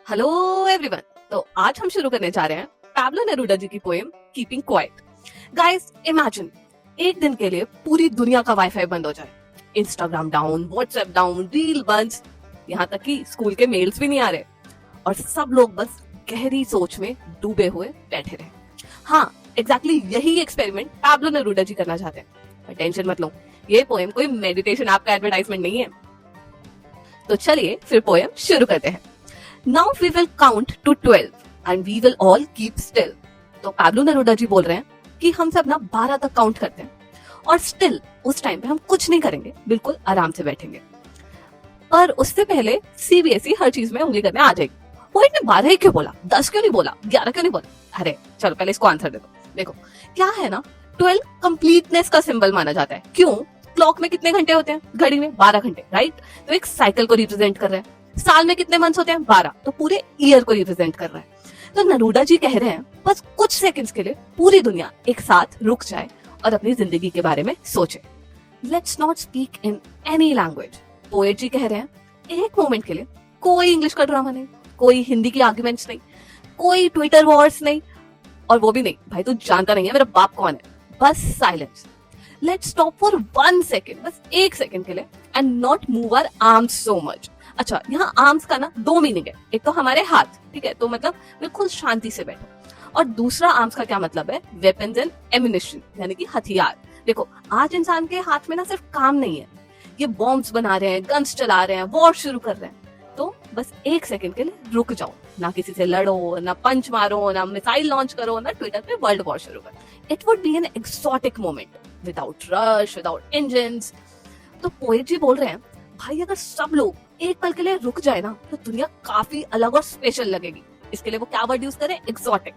Hello everyone. तो आज हम शुरू करने जा रहे हैं पाब्लो नेरूदा जी की poem keeping quiet. Guys imagine एक दिन के लिए पूरी दुनिया का वाईफाई बंद हो जाए, Instagram down, WhatsApp down, reel बंद, यहाँ तक कि स्कूल के मेल्स भी नहीं आ रहे और सब लोग बस गहरी सोच में डूबे हुए बैठे रहे। हाँ, एग्जैक्टली यही एक्सपेरिमेंट पाब्लो नेरूदा जी करना चाहते हैं। पर टेंशन मत लो, ये पोएम कोई मेडिटेशन ऐप का एडवर्टाइजमेंट नहीं है। तो चलिए फिर पोएम शुरू करते हैं। Now we will count to 12 and we will all keep still। तो पाब्लो नेरूदा जी बोल रहे हैं कि हम सब ना 12 तक काउंट करते हैं और स्टिल उस टाइम पे हम कुछ नहीं करेंगे, बिल्कुल आराम से बैठेंगे। पर उससे पहले सीबीएसई हर चीज में उंगली करने आ जाएगी। पोइट ने 12 ही क्यों बोला, 10 क्यों नहीं बोला, 11 क्यों नहीं बोला? अरे चलो पहले इसको आंसर दे दो। देखो क्या है ना, 12 कंप्लीटनेस का सिंबल माना जाता है। क्यों? क्लॉक में कितने घंटे होते हैं? घड़ी में 12 घंटे, राइट? तो एक साइकिल को रिप्रेजेंट कर रहे हैं। साल में कितने मंथ्स होते हैं? 12, तो पूरे ईयर को रिप्रेजेंट कर रहा है। तो नेरूदा जी कह रहे हैं बस कुछ सेकंड्स के लिए पूरी दुनिया एक साथ रुक जाए और अपनी जिंदगी के बारे में सोचे। Let's not speak in any language. Poet ji कह रहे हैं एक मोमेंट के लिए कोई इंग्लिश का ड्रामा नहीं, कोई हिंदी की आर्ग्यूमेंट्स नहीं, कोई ट्विटर वॉर्स नहीं, और वो भी नहीं भाई तू जानता नहीं है मेरा बाप कौन है, बस silence. Let's stop for 1 second, बस 1 सेकेंड के लिए, and not move our arms so much. अच्छा, यहाँ आर्म्स का ना 2 मीनिंग है। एक तो हमारे हाथ, ठीक है, तो मतलब बिल्कुल शांति से बैठो, और दूसरा आर्म्स का क्या मतलब है? वेपन्स एंड एम्युनिशन, यानी कि हथियार। देखो आज इंसान के हाथ में ना सिर्फ काम नहीं है, ये बॉम्ब्स बना रहे हैं, गन्स चला रहे हैं, वॉर शुरू कर रहे हैं। तो बस 1 सेकंड के लिए रुक जाओ, ना किसी से लड़ो, ना पंच मारो, ना मिसाइल लॉन्च करो, ना ट्विटर पे वर्ल्ड वॉर शुरू करो। It would be an exotic moment without rush, without engines. तो पोएट जी बोल रहे हैं भाई अगर सब लोग एक पल के लिए रुक जाए ना तो दुनिया काफी अलग और स्पेशल लगेगी। इसके लिए वो क्या वर्ड यूज करें? एक्सोटिक।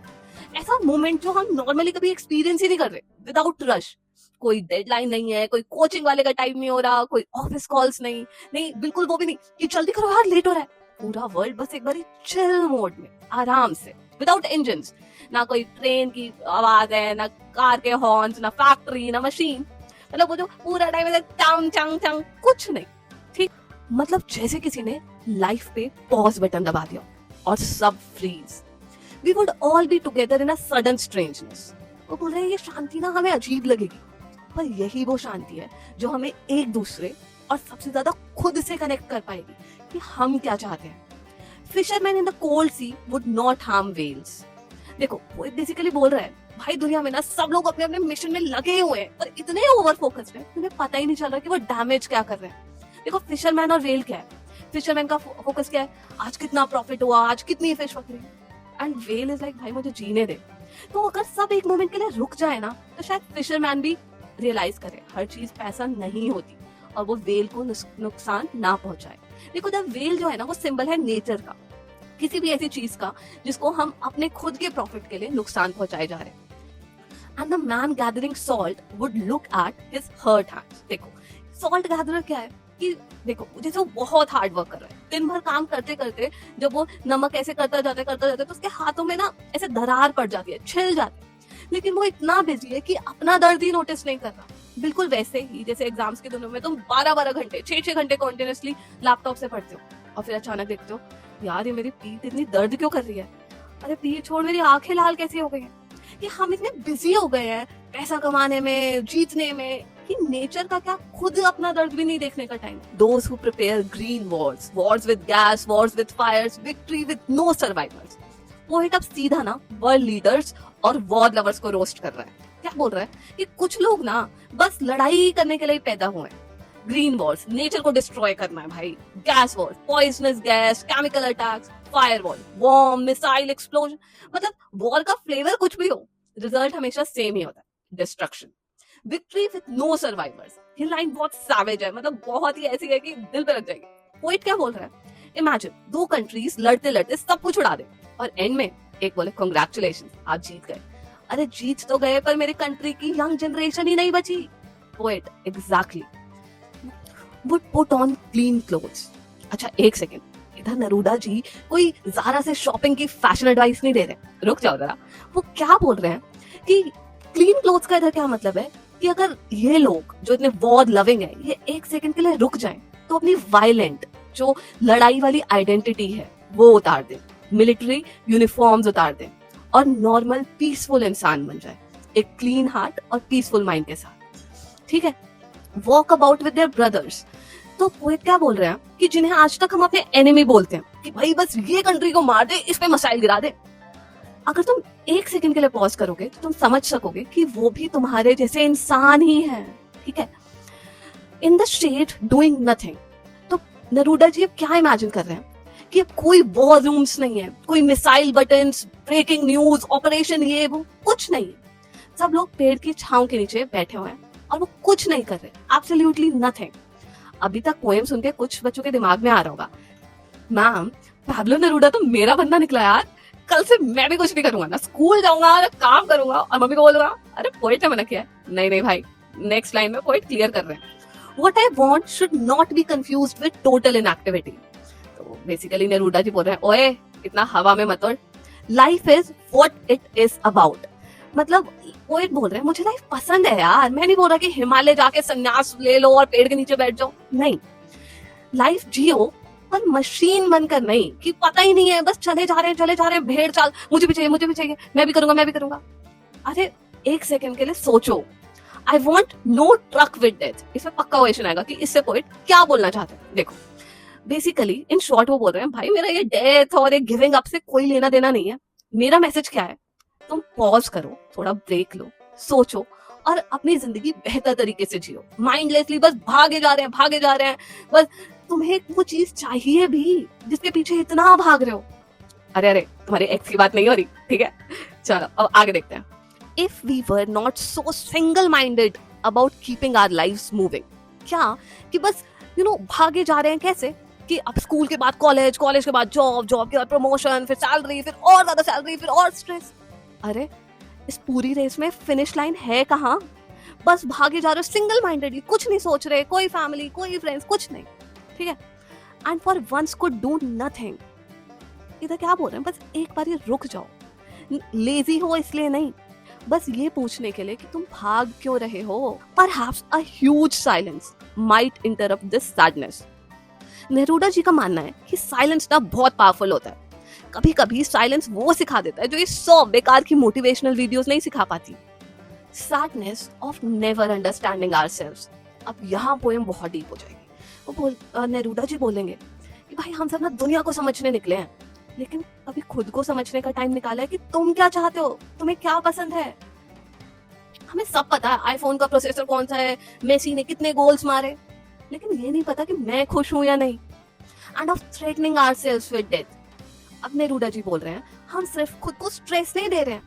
ऐसा मोमेंट जो हम नॉर्मली कभी एक्सपीरियंस ही नहीं कर रहे, विदाउट रश। कोई डेडलाइन नहीं है, कोई कोचिंग वाले का टाइम नहीं हो रहा, कोई ऑफिस कॉल्स नहीं, नहीं बिल्कुल वो भी नहीं कि जल्दी करो यार लेट हो रहा है। पूरा वर्ल्ड बस एक बार चिल मोड में आराम से, विदाउट इंजन्स। ना कोई ट्रेन की आवाज है, ना कार के हॉर्न्स, ना फैक्ट्री, ना मशीन। मतलब वो जो पूरा टाइम टंग टंग टंग, कुछ नहीं। ठीक, मतलब जैसे किसी ने लाइफ पे पॉज बटन दबा दिया और सब freeze. We would all be together in a sudden strangeness. वो बोल रहे हैं ये शांति ना हमें अजीब लगेगी, पर यही वो शांति है जो हमें एक दूसरे और सबसे ज्यादा खुद से कनेक्ट कर पाएगी कि हम क्या चाहते हैं। Fisherman in the cold sea would not harm whales. देखो वो बेसिकली बोल रहा है भाई दुनिया में ना सब लोग अपने अपने मिशन में लगे हुए हैं और इतने ओवर फोकस्ड हैं उन्हें पता ही नहीं चल रहा कि वो डैमेज क्या कर रहे हैं। देखो फिशरमैन और व्हेल क्या है? फिशरमैन का फोकस क्या है? आज कितना प्रॉफिट हुआ, आज कितनी फिश पकड़ी। एंड व्हेल इज लाइक भाई मुझे जीने दे। तो अगर सब एक मोमेंट के लिए रुक जाए ना तो शायद फिशरमैन भी रियलाइज करे हर चीज पैसा नहीं होती और वो व्हेल को नुकसान ना पहुंचाए। देखो द व्हेल जो है ना वो सिंबल है नेचर का, किसी भी ऐसी चीज का जिसको हम अपने खुद के प्रॉफिट के लिए नुकसान पहुंचाए जा रहे हैं। And the man gathering salt would look at his hurt hands. देखो सॉल्ट गैदरर क्या है कि देखो जैसे वो बहुत हार्ड वर्क कर रहा है, दिन भर काम करते करते जब वो नमक ऐसे करता जाता है तो उसके हाथों में ना ऐसे दरार पड़ जाती है, छिल जाती है। लेकिन वो इतना बिजी है कि अपना दर्द ही नोटिस नहीं कर रहा। बिल्कुल वैसे ही जैसे एग्जाम्स के दिनों में तुम 12-12 घंटे, 6-6 घंटे कॉन्टिन्यूसली लैपटॉप से पढ़ते हो और फिर अचानक देखते हो यार ये मेरी पीठ इतनी दर्द क्यों कर रही है, अरे पीठ छोड़ मेरी आंखें लाल कैसी हो गई है। कि हम इतने बिजी हो गए हैं पैसा कमाने में, जीतने में, कि नेचर का क्या खुद अपना दर्द भी नहीं देखने का time. Those who prepare green wars, wars with gas, wars with fires, victory with no survivors। Poet अब सीधा ना वर्ल्ड लीडर्स और वॉर लवर्स को रोस्ट कर रहा है। क्या बोल रहा है कि कुछ लोग ना बस लड़ाई करने के लिए पैदा हुए हैं। ग्रीन वॉर्स, नेचर को डिस्ट्रॉय करना है भाई। Gas wars, poisonous gas, chemical attacks, fire war, bomb, missile explosion. मतलब वॉर का फ्लेवर कुछ भी हो, रिजल्ट हमेशा सेम ही होता है, destruction. Victory with no survivors, ये लाइन बहुत सैवेज है, मतलब बहुत ही ऐसी है कि दिल पे लग जाएगी। पोएट क्या बोल रहा है? इमेजिन 2 कंट्रीज लड़ते लड़ते सब कुछ उड़ा दे और एंड में एक बोले कांग्रेचुलेशंस आप जीत गए। अरे जीत तो गए पर मेरी कंट्री की यंग जनरेशन ही नहीं बची। Poet exactly would put on clean clothes. अच्छा 1 सेकेंड, इधर नेरूदा जी कोई ज़ारा से शॉपिंग की फैशन एडवाइस नहीं दे रहे, रुक जाओ जरा। वो क्या बोल रहे हैं कि क्लीन क्लोथ्स का इधर क्या मतलब है कि अगर ये लोग जो इतने वॉर लविंग है ये 1 सेकंड के लिए रुक जाएं तो अपनी वायलेंट जो लड़ाई वाली आइडेंटिटी है वो उतार दे। मिलिट्री यूनिफॉर्म्स उतार दें और नॉर्मल पीसफुल इंसान बन जाए, एक क्लीन हार्ट और पीसफुल माइंड के साथ। ठीक है, walk about with their brothers. तो पोएट क्या बोल रहे हैं कि जिन्हें आज तक हम अपने एनिमी बोलते हैं कि भाई बस ये कंट्री को मार दे, इस पे मिसाइल गिरा दे, अगर तुम एक सेकंड के लिए पॉज करोगे तो तुम समझ सकोगे कि वो भी तुम्हारे जैसे इंसान ही है। ठीक है, in the street doing nothing. तो नरूडा जी अब क्या इमेजिन कर रहे हैं कि कोई वॉर रूम्स नहीं है, कोई missile buttons, breaking news, operation, ये वो कुछ नहीं है। सब लोग पेड़ की छांव के नीचे बैठे हुए हैं और वो कुछ नहीं कर रहे, एब्सोल्युटली नथिंग। अभी तक पोएम सुन के कुछ बच्चों के दिमाग में आ रहा होगा, मैम पाब्लो नेरूडा तो मेरा बंदा निकला यार, कल से मैं भी कुछ नहीं करूंगा, ना स्कूल जाऊंगा ना काम करूंगा और मम्मी को बोलूंगा अरे पोएट ने मना किया है। नहीं नहीं भाई, नेक्स्ट लाइन में पोएट क्लियर कर रहे हैं, what I want should not be confused with total inactivity. तो बेसिकली नेरूडा जी बोल रहे हैं, ओए इतना हवा में मत उड़, life is what it is about. मतलब पोएट बोल रहे हैं मुझे लाइफ पसंद है यार, मैं नहीं बोल रहा कि हिमालय जाके संन्यास ले लो और पेड़ के नीचे बैठ जाओ, नहीं, लाइफ जियो पर मशीन बनकर नहीं कि पता ही नहीं है, बस चले जा रहे हैं भेड़ चाल, मुझे भी चाहिए, मैं भी करूंगा। अरे एक सेकंड के लिए सोचो, I want no truck with death. इसमें पक्का क्वेश्चन आएगा कि इससे पोएट क्या बोलना चाहते हैं। देखो बेसिकली इन शॉर्ट वो बोल रहे हैं भाई मेरा ये डेथ और ये गिविंग अप से कोई लेना देना नहीं है, मेरा मैसेज क्या है, तुम पॉज करो, थोड़ा ब्रेक लो, सोचो और अपनी जिंदगी बेहतर तरीके से जियो। माइंडलेसली बस भागे जा रहे हैं, बस तुम्हें वो चीज चाहिए भी जिसके पीछे इतना भाग रहे हो। अरे तुम्हारे एक्स की बात नहीं हो रही, ठीक है, चलो अब आगे देखते हैं। If we were not so single minded about keeping our lives moving, क्या कि बस भागे जा रहे हैं कैसे कि अब स्कूल के बाद कॉलेज के बाद जॉब के बाद प्रमोशन, फिर सैलरी, फिर और ज्यादा सैलरी, फिर और स्ट्रेस। अरे इस पूरी रेस में फिनिश लाइन है कहाँ? बस भागे जा रहे हो सिंगल माइंडेडली, कुछ नहीं सोच रहे, कोई फैमिली, कोई फ्रेंड्स, कुछ नहीं। ठीक है, and for once could do nothing. इधर क्या बोल रहे हैं, बस एक बार ये रुक जाओ, लेजी हो इसलिए नहीं, बस ये पूछने के लिए कि तुम भाग क्यों रहे हो। Perhaps a huge silence might interrupt this sadness. Neruda ji का मानना है कि साइलेंस ना बहुत पावरफुल होता है, कभी कभी साइलेंस वो सिखा देता है जो ये 100 बेकार की मोटिवेशनल वीडियोस नहीं सिखा पाती। Sadness of never understanding ourselves. अब यहाँ पोएम बहुत डीप हो जाएगी। वो नेरूडा जी बोलेंगे कि भाई हम सब ना दुनिया को समझने निकले हैं, लेकिन कभी खुद को समझने का टाइम निकाला है कि तुम क्या चाहते हो, तुम्हें क्या पसंद है। हमें सब पता है आईफोन का प्रोसेसर कौन सा है, मेसी ने कितने गोल्स मारे, लेकिन ये नहीं पता कि मैं खुश हूं या नहीं। End of threatening ourselves with death. अब नेरूडा जी बोल रहे हैं हम सिर्फ खुद को स्ट्रेस नहीं दे रहे हैं,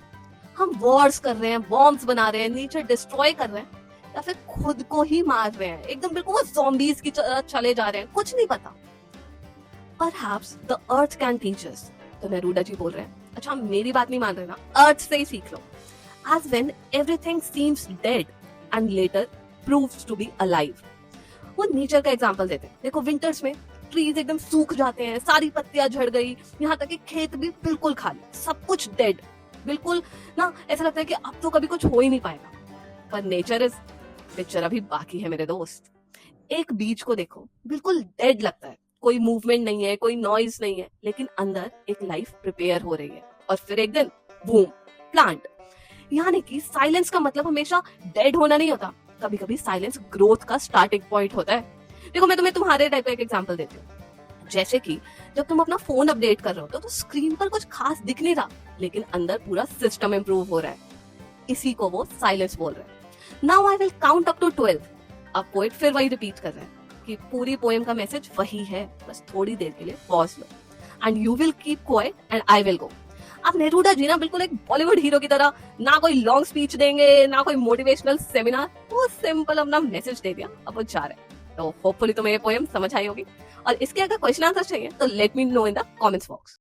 हम वॉर्स कर रहे हैं, बॉम्ब्स बना रहे हैं, नेचर डिस्ट्रॉय कर रहे हैं, या फिर खुद को ही मार रहे हैं, एकदम बिल्कुल वो ज़ॉम्बीज की तरह चले जा रहे हैं, कुछ नहीं पता। Perhaps the earth can teach us। तो नेरूडा जी बोल रहे हैं अच्छा मेरी बात नहीं मान रहे ना, अर्थ से ही सीख लो। As when everything seems dead and later proves to be alive। वो नेचर का एग्जांपल देते हैं, देखो विंटर्स में ट्रीज एकदम सूख जाते हैं, सारी पत्तियां झड़ गई, यहाँ तक कि खेत भी बिल्कुल खाली, सब कुछ डेड, बिल्कुल ना ऐसा लगता है कि अब तो कभी कुछ हो ही नहीं पाएगा। पर नेचर इज पिक्चर अभी बाकी है मेरे दोस्त। एक बीच को देखो, बिल्कुल डेड लगता है, कोई मूवमेंट नहीं है, कोई नॉइज नहीं है, लेकिन अंदर एक लाइफ प्रिपेयर हो रही है। और फिर एक दिन बूम, प्लांट। यानी कि साइलेंस का मतलब हमेशा डेड होना नहीं होता, कभी कभी साइलेंस ग्रोथ का स्टार्टिंग पॉइंट होता है। देखो मैं तुम्हें तुम्हारे टाइप का एक एग्जांपल देती हूँ। जैसे कि जब तुम अपना फोन अपडेट कर रहे हो तो स्क्रीन पर कुछ खास दिख नहीं रहा, लेकिन अंदर पूरा सिस्टम इंप्रूव हो रहा है, इसी को वो साइलेंस बोल रहे हैं। Now I will count up to 12। अब पोएट फिर वही रिपीट कर रहे हैं कि पूरी पोएम का मैसेज वही है, बस थोड़ी देर के लिए pause low and you will keep quiet and I will go. अब नेरूडा जी ना बिल्कुल एक बॉलीवुड हीरो की तरह ना कोई लॉन्ग स्पीच देंगे, ना कोई मोटिवेशनल सेमिनार, वो सिंपल अपना मैसेज दे दिया, अब वो जा रहे हैं। तो होपफुली तुम्हें ये पोएम समझ आई होगी, और इसके अगर क्वेश्चन आंसर चाहिए तो let me know in the comments box.